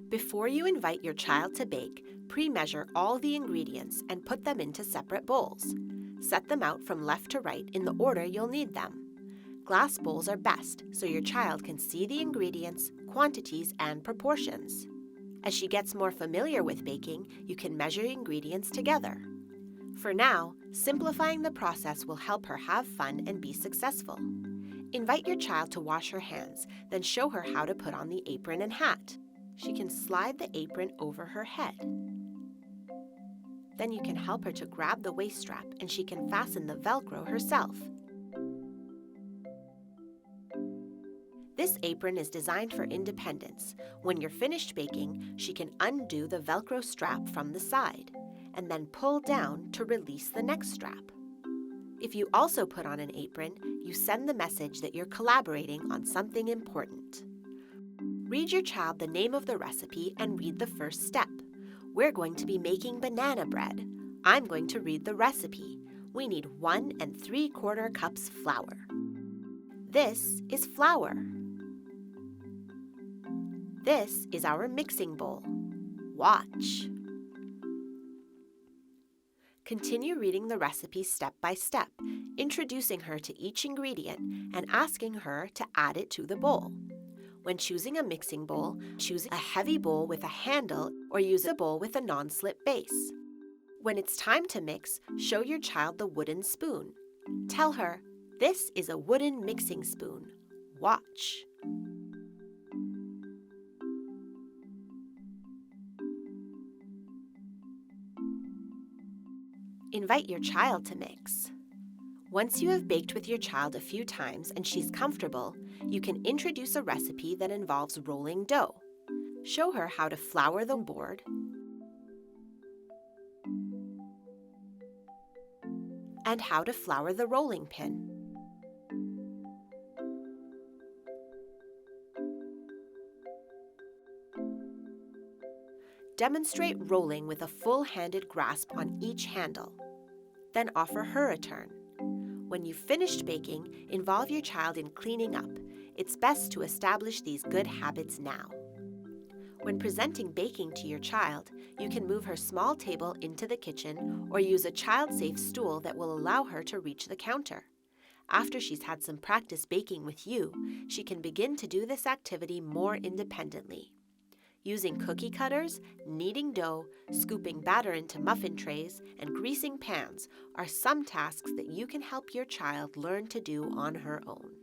Before you invite your child to bake, pre-measure all the ingredients and put them into separate bowls. Set them out from left to right in the order you'll need them. Glass bowls are best so your child can see the ingredients, quantities, and proportions. As she gets more familiar with baking, you can measure ingredients together. For now, simplifying the process will help her have fun and be successful. Invite your child to wash her hands, then show her how to put on the apron and hat. She can slide the apron over her head. Then you can help her to grab the waist strap and she can fasten the Velcro herself. This apron is designed for independence. When you're finished baking, she can undo the Velcro strap from the side and then pull down to release the next strap. If you also put on an apron, you send the message that you're collaborating on something important. Read your child the name of the recipe and read the first step. We're going to be making banana bread. I'm going to read the recipe. We need 1 3/4 cups flour. This is flour. This is our mixing bowl. Watch. Continue reading the recipe step by step, introducing her to each ingredient and asking her to add it to the bowl. When choosing a mixing bowl, choose a heavy bowl with a handle or use a bowl with a non-slip base. When it's time to mix, show your child the wooden spoon. Tell her, "This is a wooden mixing spoon. Watch." Invite your child to mix. Once you have baked with your child a few times and she's comfortable, you can introduce a recipe that involves rolling dough. Show her how to flour the board and how to flour the rolling pin. Demonstrate rolling with a full-handed grasp on each handle. Then offer her a turn. When you've finished baking, involve your child in cleaning up. It's best to establish these good habits now. When presenting baking to your child, you can move her small table into the kitchen or use a child-safe stool that will allow her to reach the counter. After she's had some practice baking with you, she can begin to do this activity more independently. Using cookie cutters, kneading dough, scooping batter into muffin trays, and greasing pans are some tasks that you can help your child learn to do on her own.